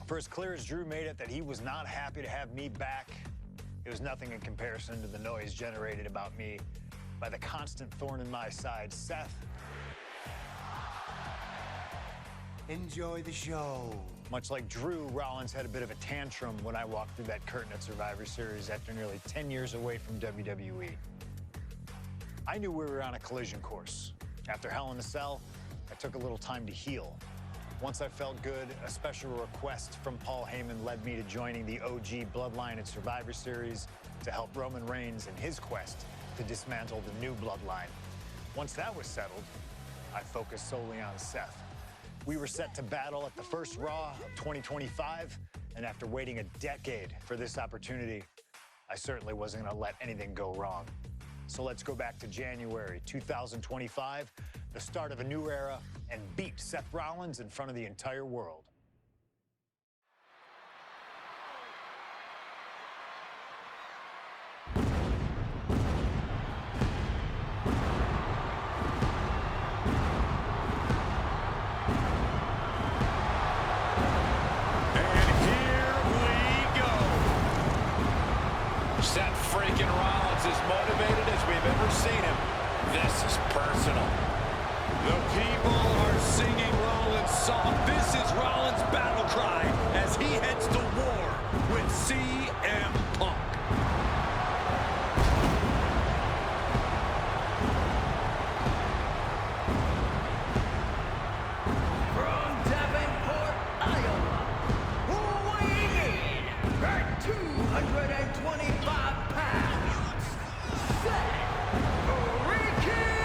For as clear as Drew made it that he was not happy to have me back, it was nothing in comparison to the noise generated about me by the constant thorn in my side, Seth. Enjoy the show. Much like Drew, Rollins had a bit of a tantrum when I walked through that curtain at Survivor Series after nearly 10 years away from WWE. I knew we were on a collision course. After Hell in a Cell, I took a little time to heal. Once I felt good, a special request from Paul Heyman led me to joining the OG Bloodline at Survivor Series to help Roman Reigns in his quest to dismantle the new Bloodline. Once that was settled, I focused solely on Seth. We were set to battle at the first Raw of 2025, and after waiting a decade for this opportunity, I certainly wasn't gonna let anything go wrong. So let's go back to January 2025, the start of a new era, and beat Seth Rollins in front of the entire world. Seth freaking Rollins is motivated as we've ever seen him. This is personal. The people are singing Rollins' song. This is Rollins' battle cry as he heads to war with CM Punk. From Davenport, Iowa, weighing in at 225 pounds, Seth freaking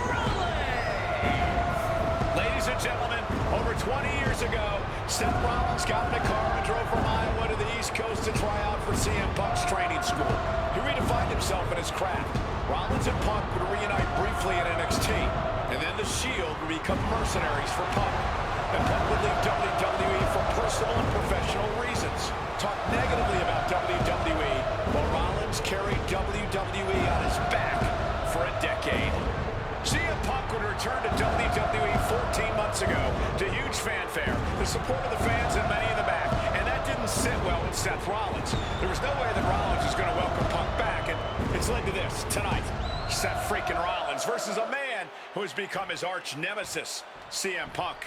Rollins! Ladies and gentlemen, over 20 years ago, Seth Rollins got in a car and drove from Iowa to the East Coast to try out for CM Punk's training school. He redefined himself in his craft. Rollins and Punk would reunite briefly in NXT, and then the Shield would become mercenaries for Punk. And Punk would leave WWE for personal and professional reasons. Talk negatively about WWE, while Rollins carried WWE on his back for a decade. CM Punk would return to WWE 14 months ago to huge fanfare, the support of the fans and many in the back, and that didn't sit well with Seth Rollins. There was no way that Rollins was going to welcome Punk back, and it's led to this tonight. Seth freaking Rollins versus a man who has become his arch nemesis, CM Punk.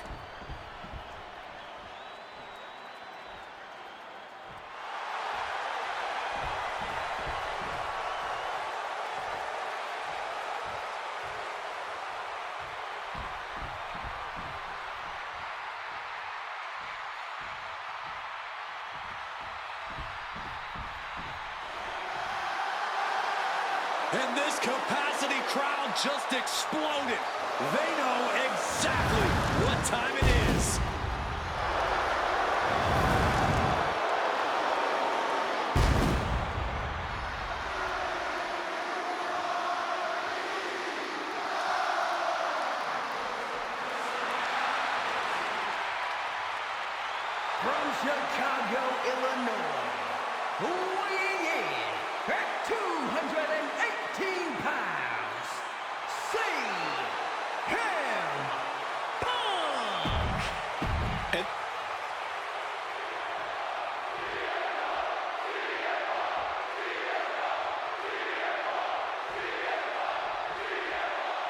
And this capacity crowd just exploded. They know exactly what time it is. From Chicago, Illinois, weighing in at 218 pounds, CM Punk! And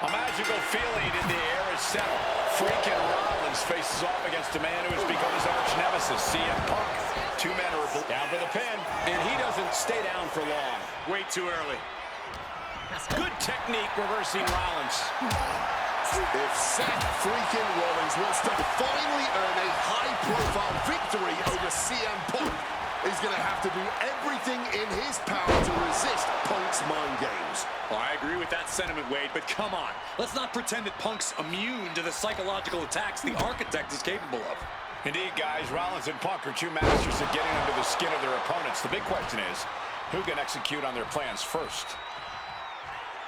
a magical feeling in the air as Seth freaking Rollins faces off against a man who has become his arch nemesis, CM Punk. Two men are down for the pin, and he doesn't stay down for long. Way too early. Good technique reversing Rollins. If Seth freaking Rollins wants to finally earn a high-profile victory over CM Punk, he's going to have to do everything in his power to resist Punk's mind games. Oh, I agree with that sentiment, Wade, but come on. Let's not pretend that Punk's immune to the psychological attacks the Architect is capable of. Indeed, guys, Rollins and Punk are two masters at getting under the skin of their opponents. The big question is, who can execute on their plans first?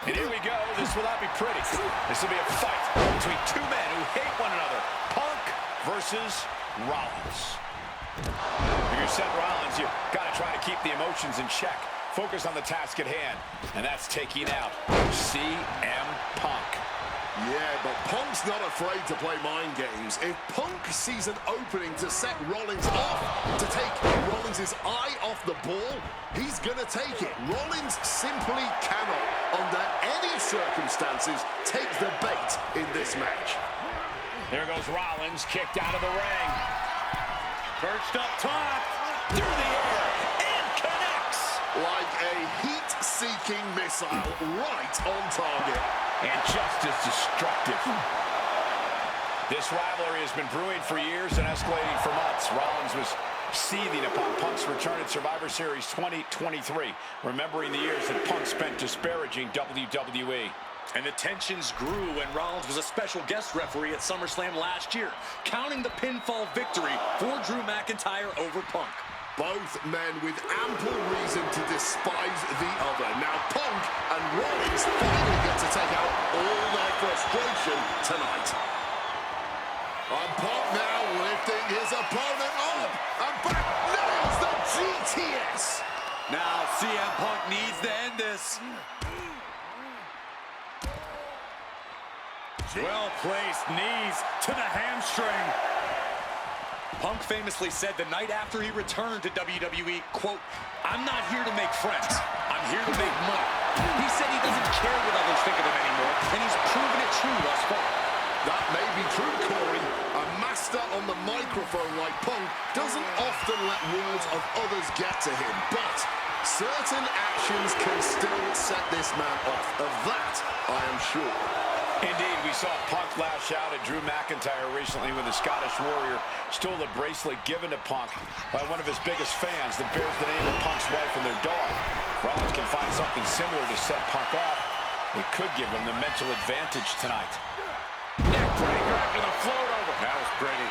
And here we go. This will not be pretty. This will be a fight between two men who hate one another. Punk versus Rollins. If you're Seth Rollins, you've got to try to keep the emotions in check. Focus on the task at hand, and that's taking out CM Punk. Yeah, but Punk's not afraid to play mind games. If Punk sees an opening to set Rollins off, to take Rollins' eye off the ball, he's going to take it. Rollins simply cannot, under any circumstances, take the bait in this match. There goes Rollins, kicked out of the ring. Perched up top, through the air, and connects. Like a heat-seeking missile, right on target. And just as destructive. This rivalry has been brewing for years and escalating for months. Rollins was seething upon Punk's return at Survivor Series 2023, remembering the years that Punk spent disparaging WWE. And the tensions grew when Rollins was a special guest referee at SummerSlam last year, counting the pinfall victory for Drew McIntyre over Punk. Both men with ample reason to despise the other. Now Punk and Rollins finally get to take out all their frustration tonight. And Punk now lifting his opponent up and back nails the GTS. Now CM Punk needs to end this. Well-placed knees to the hamstring. Punk famously said the night after he returned to WWE, quote, "I'm not here to make friends. I'm here to make money." He said he doesn't care what others think of him anymore, and he's proven it true thus far. That may be true, Corey. A master on the microphone like Punk doesn't often let words of others get to him, but certain actions can still set this man off. Of that, I am sure. Indeed, we saw Punk lash out at Drew McIntyre recently when the Scottish Warrior stole a bracelet given to Punk by one of his biggest fans that bears the name of Punk's wife and their dog. Rollins can find something similar to set Punk off. It could give him the mental advantage tonight. Neckbreaker after the float over. That was pretty.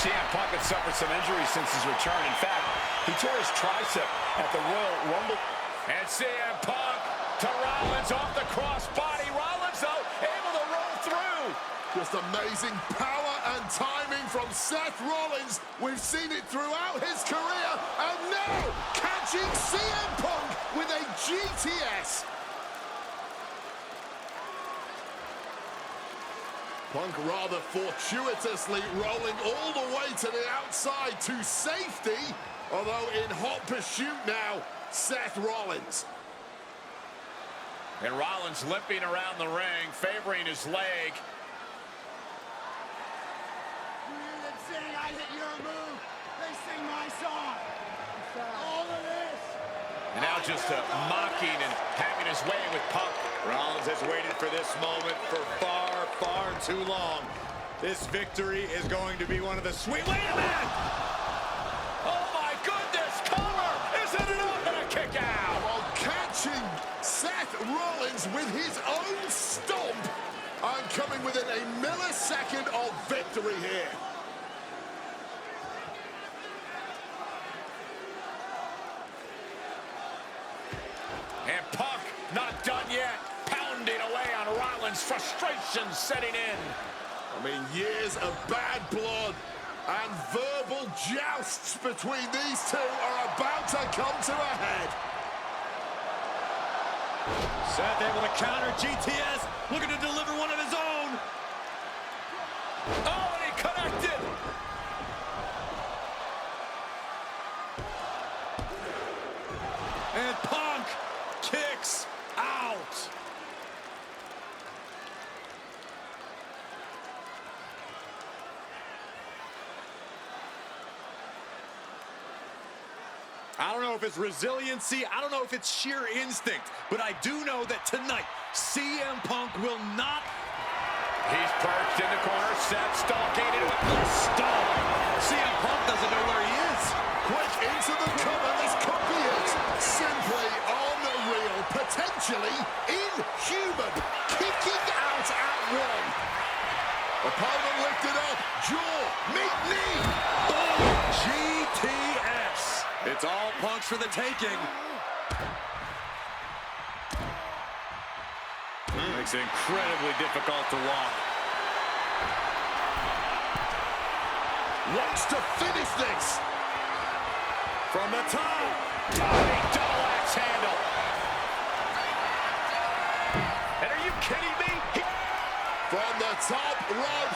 CM Punk had suffered some injuries since his return. In fact, he tore his tricep at the Royal Rumble. And CM Punk to Rollins off the crossbody. Rollins, though, able to roll through. Just amazing power and timing from Seth Rollins. We've seen it throughout his career. And now, catching CM Punk with a GTS. Punk rather fortuitously rolling all the way to the outside to safety. Although in hot pursuit now, Seth Rollins. And Rollins limping around the ring, favoring his leg. I hit your move. They sing my song. All of this. And now just mocking and having his way with Punk. Rollins has waited for this moment for far, far too long. This victory is going to be one of the sweet... Wait a minute! Oh my goodness! Cover! Isn't it up and a kick out? While catching Seth Rollins with his own stomp and coming within a millisecond of victory here. And Punk not done yet. Pounding away on Rollins. Frustration setting in. I mean, years of bad blood and verbal jousts between these two are about to come to a head. Seth able to counter GTS, looking to deliver one of his own. Oh, and he connected. And Punk kicks out. I don't know if it's resiliency, I don't know if it's sheer instinct, but I do know that tonight, CM Punk will not... He's perched in the corner. Seth stalking it with the stall. CM Punk doesn't know where he is. Quick into the cover. This could be it. Simply unreal. Potentially inhuman. Kicking out at one. Opponent lifted up. Jaw. Meet knee. Oh, GTS. It's all Punk's for the taking. Makes it incredibly difficult to walk. Wants to finish this. From the top. Double axe handle. And are you kidding me? He from the top rope.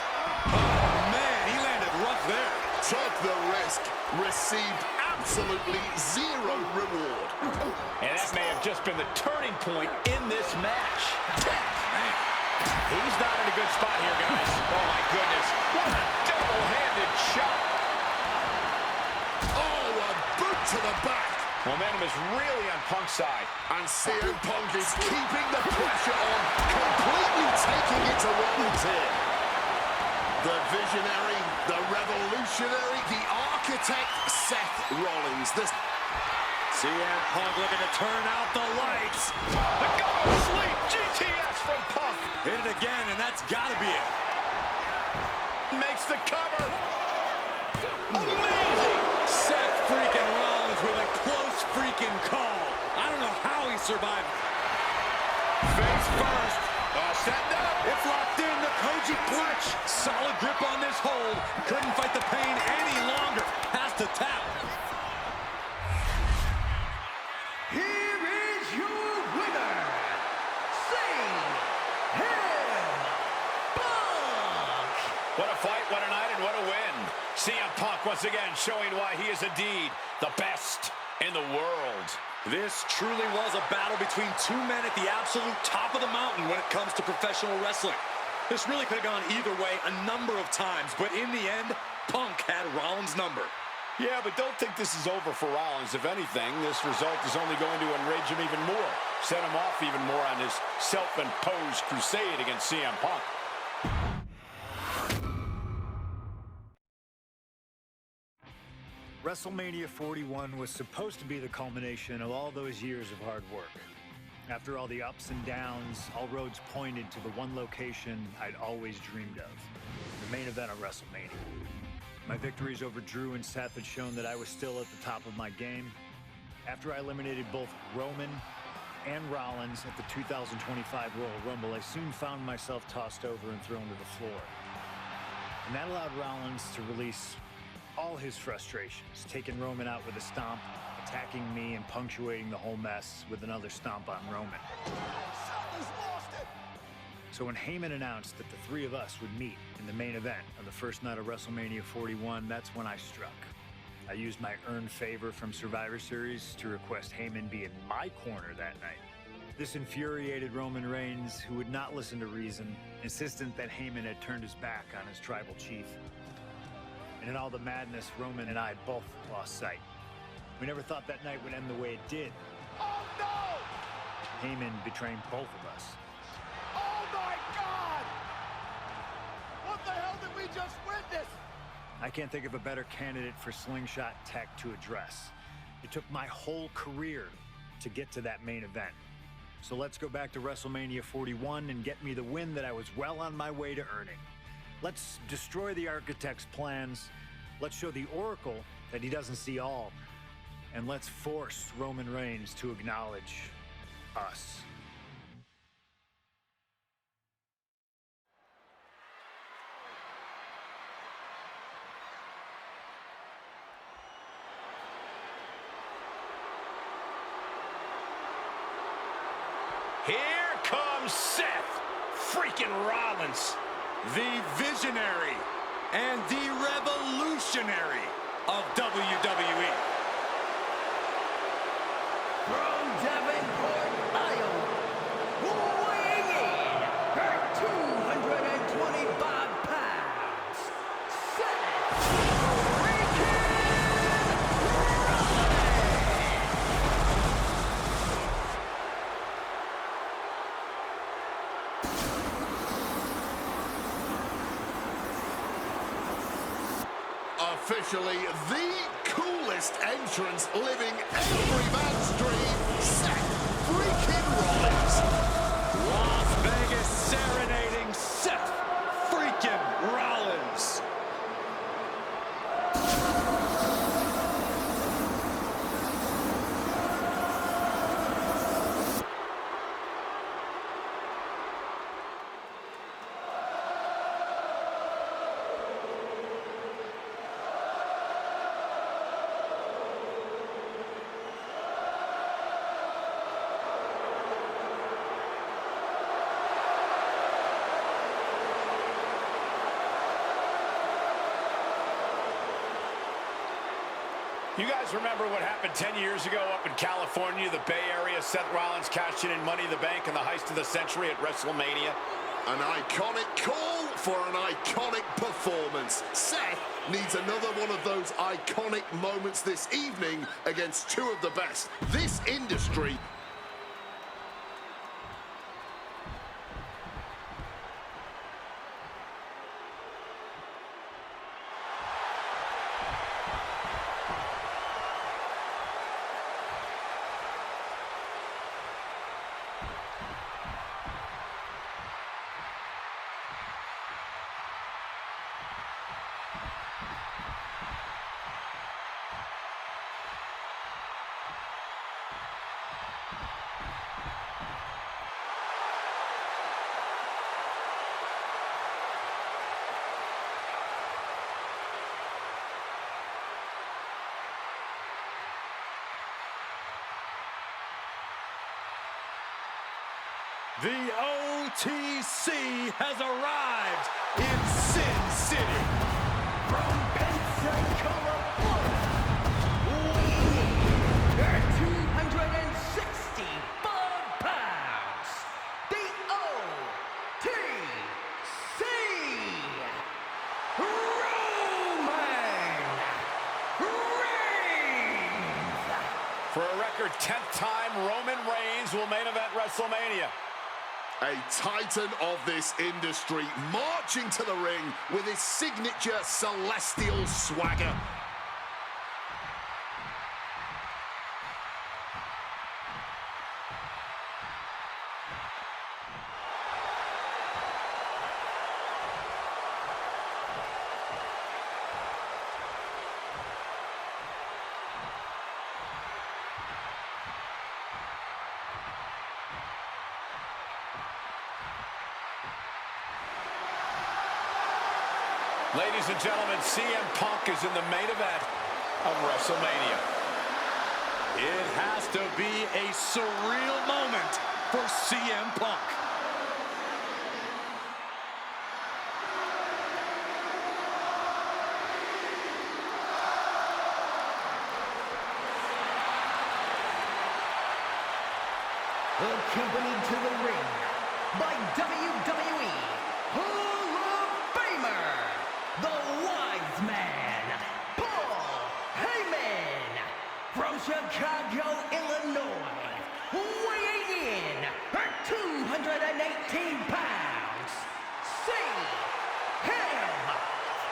Oh, man, he landed rough there. Took the risk, received absolutely zero reward. And that may have just been the turning point in this match. Man, he's not in a good spot here, guys. Oh, my goodness. What a double-handed shot. Oh, a boot to the back. Momentum is really on Punk's side. And CM Punk is keeping the pressure on, completely taking it to Rollins here. The visionary, the revolutionary, the architect, Seth Rollins. CM Punk looking to turn out the lights. The go-to-sleep GTS from Punk. Hit it again, and that's got to be it. Makes the cover. Amazing! Seth freaking Rollins with a close freaking call. I don't know how he survived. Face first. Setting up. It's locked in, the Koji clutch. Solid grip on this hold. Couldn't fight the pain any longer. Has to tap. Here is your winner, CM Punk. What a fight, what a night, and what a win. CM Punk once again showing why he is indeed the best in the world. This truly was a battle between two men at the absolute top of the mountain when it comes to professional wrestling. This really could have gone either way a number of times, but in the end, Punk had Rollins' number. Yeah, but don't think this is over for Rollins. If anything, this result is only going to enrage him even more, set him off even more on his self-imposed crusade against CM Punk. WrestleMania 41 was supposed to be the culmination of all those years of hard work. After all the ups and downs, all roads pointed to the one location I'd always dreamed of, the main event of WrestleMania. My victories over Drew and Seth had shown that I was still at the top of my game. After I eliminated both Roman and Rollins at the 2025 Royal Rumble, I soon found myself tossed over and thrown to the floor. And that allowed Rollins to release all his frustrations, taking Roman out with a stomp, attacking me, and punctuating the whole mess with another stomp on Roman. So when Heyman announced that the three of us would meet in the main event of the first night of WrestleMania 41, that's when I struck. I used my earned favor from Survivor Series to request Heyman be in my corner that night. This infuriated Roman Reigns, who would not listen to reason, insistent that Heyman had turned his back on his tribal chief. And in all the madness, Roman and I both lost sight. We never thought that night would end the way it did. Oh, no! Heyman betraying both of us. Oh, my God! What the hell did we just witness? I can't think of a better candidate for slingshot tech to address. It took my whole career to get to that main event. So let's go back to WrestleMania 41 and get me the win that I was well on my way to earning. Let's destroy the architect's plans. Let's show the Oracle that he doesn't see all. And let's force Roman Reigns to acknowledge us. Here comes Seth freaking Rollins. The visionary and the revolutionary of WWE. From Davenport, Iowa, weighing in at 225 pounds, Seth freaking Officially the coolest entrance living every man's dream, Seth freaking Rollins. Las Vegas serenading Seth freaking Rollins. You guys remember what happened 10 years ago up in California, the Bay Area? Seth Rollins cashing in Money in the Bank in the heist of the century at WrestleMania. An iconic call for an iconic performance. Seth needs another one of those iconic moments this evening against two of the best this industry. The OTC has arrived in Sin City. From Pensacola, Florida, at 265 pounds, the OTC, Roman Reigns. For a record 10th time, Roman Reigns will main event WrestleMania. A titan of this industry marching to the ring with his signature celestial swagger. Ladies and gentlemen, CM Punk is in the main event of WrestleMania. It has to be a surreal moment for CM Punk. Accompanied to the ring by WWE Hall of Famer, the Wise Man, Paul Heyman, from Chicago, Illinois, weighing in at 218 pounds, CM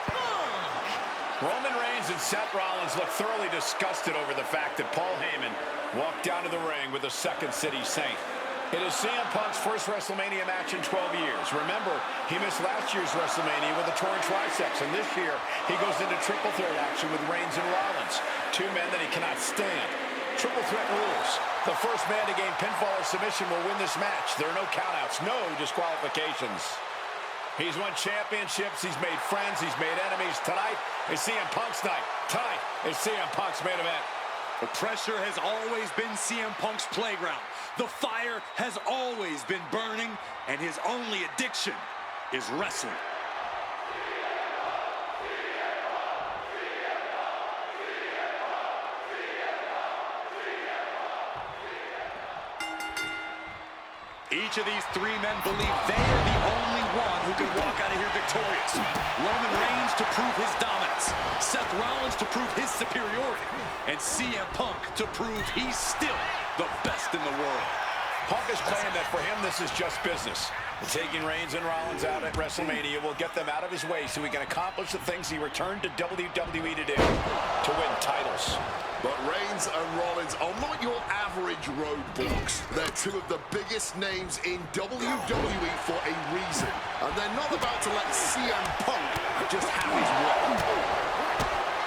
Punk. Roman Reigns and Seth Rollins look thoroughly disgusted over the fact that Paul Heyman walked down to the ring with the Second City Saint. It is CM Punk's first WrestleMania match in 12 years. Remember, he missed last year's WrestleMania with a torn triceps, and this year he goes into triple threat action with Reigns and Rollins, two men that he cannot stand. Triple threat rules. The first man to gain pinfall or submission will win this match. There are no countouts, no disqualifications. He's won championships, he's made friends, he's made enemies. Tonight is CM Punk's night. Tonight is CM Punk's main event. The pressure has always been CM Punk's playground. The fire has always been burning, and his only addiction is wrestling. Each of these three men believe they are the only one who can walk out of here victorious. Roman Reigns to prove his dominance, Seth Rollins to prove his superiority, and CM Punk to prove he's still the best in the world. Punk is claiming that for him, this is just business. Taking Reigns and Rollins out at WrestleMania will get them out of his way so he can accomplish the things he returned to WWE to do, to win titles. But Reigns and Rollins are not your average roadblocks. They're two of the biggest names in WWE for a reason. And they're not about to let CM Punk just have his way.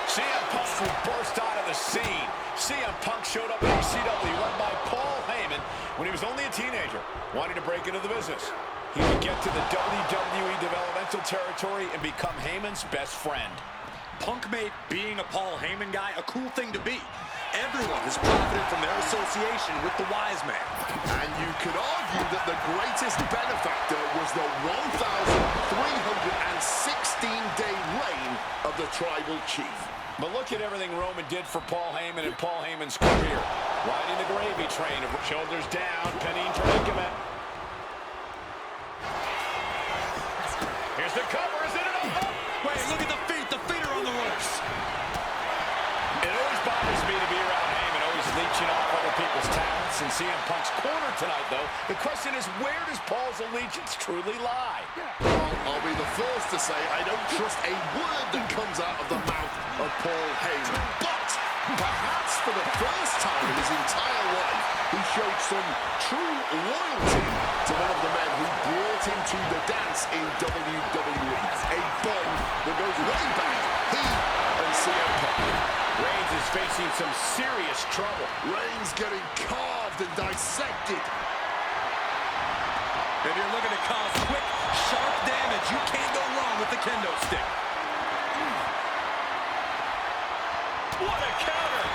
CM Punk will burst out of the scene. CM Punk showed up at ECW, run by Paul Heyman, when he was only a teenager, wanting to break into the business. He would get to the WWE developmental territory and become Heyman's best friend. Punk made being a Paul Heyman guy a cool thing to be. Everyone has profited from their association with the Wise Man. And you could argue that the greatest benefactor was the 1,316-day reign of the Tribal Chief. But look at everything Roman did for Paul Heyman and Paul Heyman's career. Riding the gravy train. Shoulders down, pinning predicament. Here's the cover. Is it enough? Wait, look at the feet. The feet are on the ropes. It always bothers me to be around Heyman, always leeching off other people's talents. And CM Punk's corner tonight, though, the question is, where does Paul's allegiance truly lie? Well, I'll be the first to say I don't trust a word that comes out of the mouth of Paul Heyman. But perhaps for the first time in his entire life, he showed some true loyalty to one of the men who brought him to the dance in WWE. A bond that goes way back. He and CM Punk. Reigns is facing some serious trouble. Reigns getting carved and dissected. If you're looking to cause quick, sharp damage, you can't go wrong with the kendo stick. What a counter!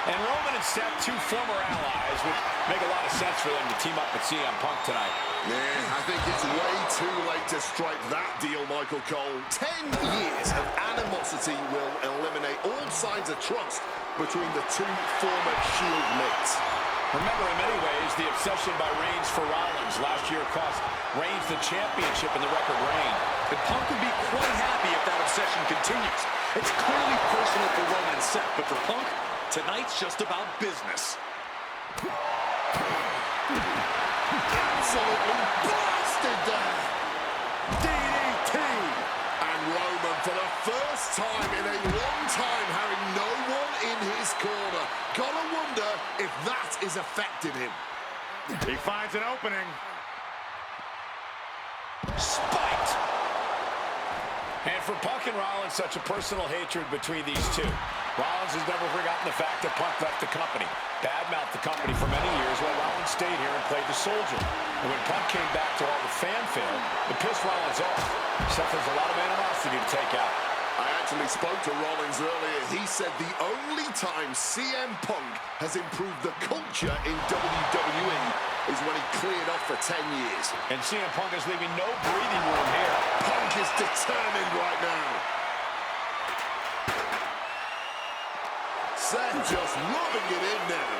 And Roman and Seth, two former allies, would make a lot of sense for them to team up with CM Punk tonight. Yeah, I think it's way too late to strike that deal, Michael Cole. 10 years of animosity will eliminate all signs of trust between the two former Shield mates. Remember, in many ways, the obsession by Reigns for Rollins last year cost Reigns the championship in the record reign. But Punk would be quite happy if that obsession continues. It's clearly personal for Roman and Seth, but for Punk, tonight's just about business. Absolutely blasted there. DDT! And Roman, for the first time in a long time, having no one in his corner. Gotta wonder if that is affecting him. He finds an opening. Spiked! And for Punk and Rollins, such a personal hatred between these two. Rollins has never forgotten the fact that Punk left the company, badmouthed the company for many years while Rollins stayed here and played the soldier. And when Punk came back to all the fanfare, it pissed Rollins off. Seth has a lot of animosity to take out. I actually spoke to Rollins earlier. He said the only time CM Punk has improved the culture in WWE is when he cleared off for 10 years. And CM Punk is leaving no breathing room here. Punk is determined right now. Seth just rubbing it in now.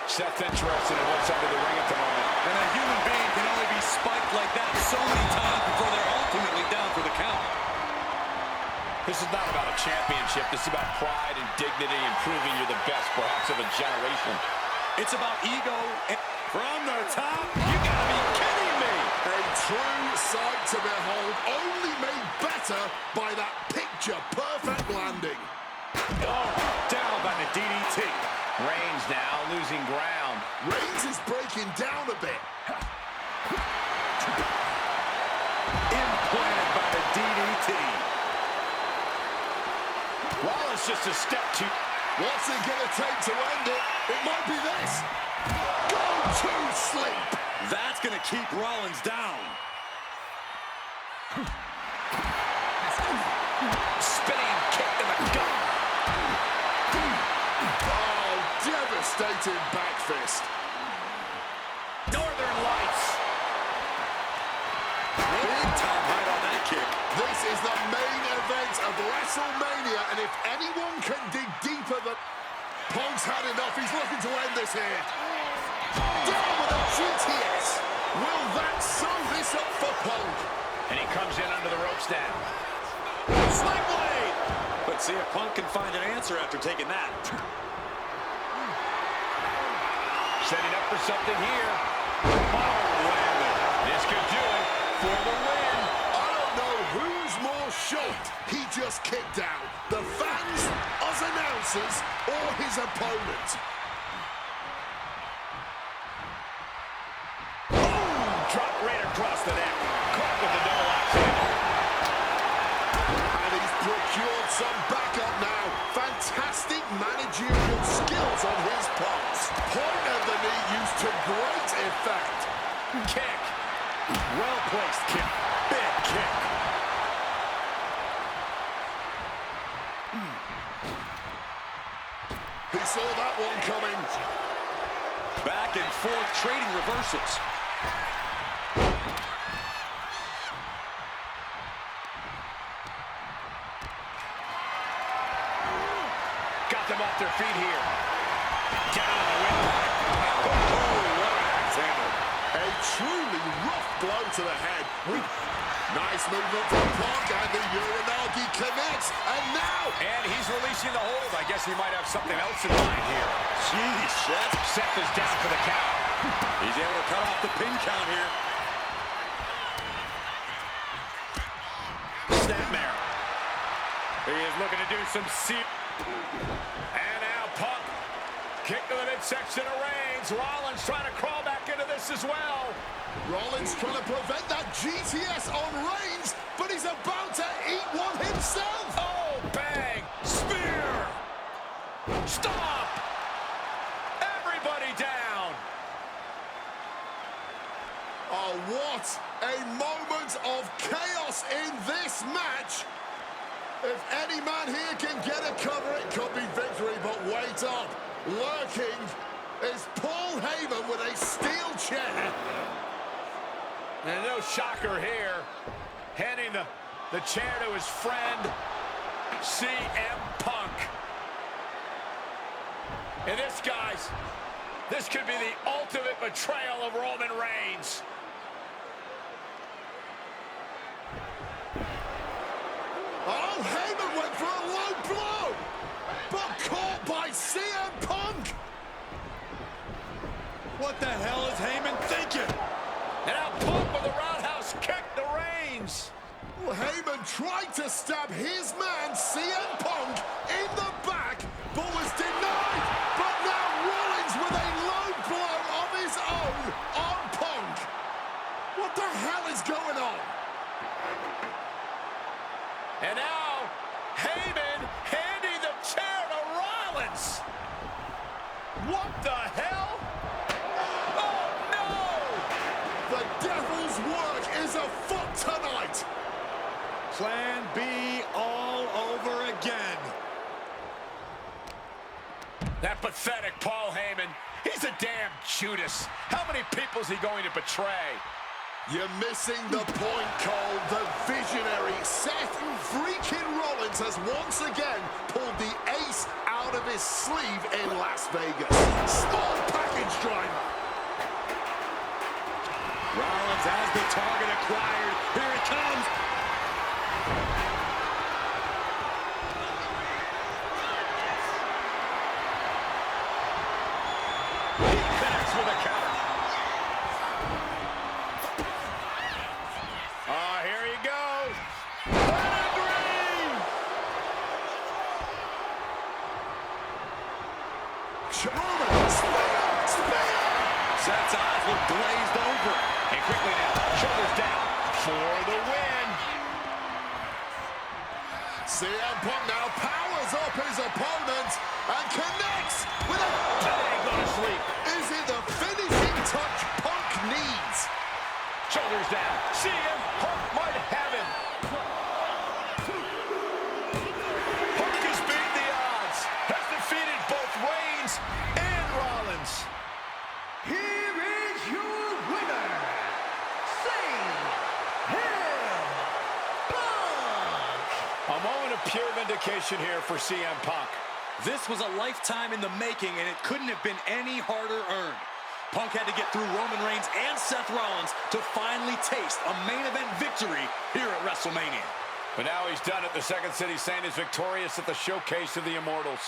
Seth interested in what's under the ring at the moment. And a human being can only be spiked like that so many times before they're ultimately down for the count. This is not about a championship. This is about pride and dignity and proving you're the best, perhaps, of a generation. It's about ego and from the top. You gotta be kidding me! A true sight to behold, only made better by that picture-perfect landing. Oh, down by the DDT. Reigns now losing ground. Reigns is breaking down a bit. Implanted by the DDT. Rollins just a step too. What's it gonna take to end it? It might be this. Go to sleep. That's gonna keep Rollins down. Spinning kick in the gut. Oh, devastating back fist. Northern Lights. Big time height on that kick. This is the main event of WrestleMania, and if anyone can dig deeper than... Punk's had enough. He's looking to end this here. Down with a GTS. Will that sew this up for Punk? And he comes in under the ropes down. Sling blade! Let's see if Punk can find an answer after taking that. Setting up for something here. Oh, landed. This could do it for the win. I don't know who's more shocked. He just kicked out. The fans, us announcers, or his opponent. Oh, drop right across the neck. Caught with the double axe handle. And he's procured some backup now. Fantastic managerial skills on his part. Point of the knee used to great effect. Kick. Well-placed kick. Big kick. He saw that one coming. Back and forth trading reversals. them off their feet here. Down on the windpipe. Oh, what an axe handle. A truly rough blow to the head. Nice movement from Punk, and the Uranagi connects, and now... And he's releasing the hold. I guess he might have something else in mind here. Jeez, Seth. Seth is down for the count. He's able to cut off the pin count here. Snapmare. He is looking to do some And now Punk. Kick to the midsection of Reigns. Rollins trying to crawl back into this as well. Rollins trying to prevent that GTS on Reigns, but he's about to eat one himself. Oh, bang. Spear. Stop. Everybody down. Oh, what a moment of chaos in this match. If any man here can get a cover, it could be victory, but wait up. Lurking is Paul Heyman with a steel chair. And no shocker here. Handing the chair to his friend, CM Punk. And this, guys, this could be the ultimate betrayal of Roman Reigns. Oh, Heyman went for a low blow, but caught by CM Punk. What the hell is Heyman thinking? And now Punk with a roundhouse kick to Reigns. Well, Heyman tried to stab his man, CM Punk, in the back, but was denied. But now Rollins with a low blow of his own on Punk. What the hell is going on? And now Heyman handing the chair to Rollins. What the hell? The devil's work is afoot tonight. Plan B all over again. That pathetic Paul Heyman. He's a damn Judas. How many people is he going to betray? You're missing the point, Cole. The visionary Seth freaking Rollins has once again pulled the ace out of his sleeve in Las Vegas. Small package driver. Rollins has the target acquired. Here it comes. He connects with a counter. Here he goes. Pedigree! Roman, spear! Seth's eyes look glazed over. And quickly now, shoulders down for the win. CM Punk now powers up his opponent and connects with a Bang, go to sleep. Is it the finishing touch Punk needs? Shoulders down. CM Punk might have him. Punk has beat the odds. Has defeated both Reigns and Rollins. Here is your winner, CM Punk. A moment of pure vindication here for CM Punk. This was a lifetime in the making, and it couldn't have been any harder earned. Punk had to get through Roman Reigns and Seth Rollins to finally taste a main event victory here at WrestleMania. But now he's done it. The Second City Saint is victorious at the Showcase of the Immortals.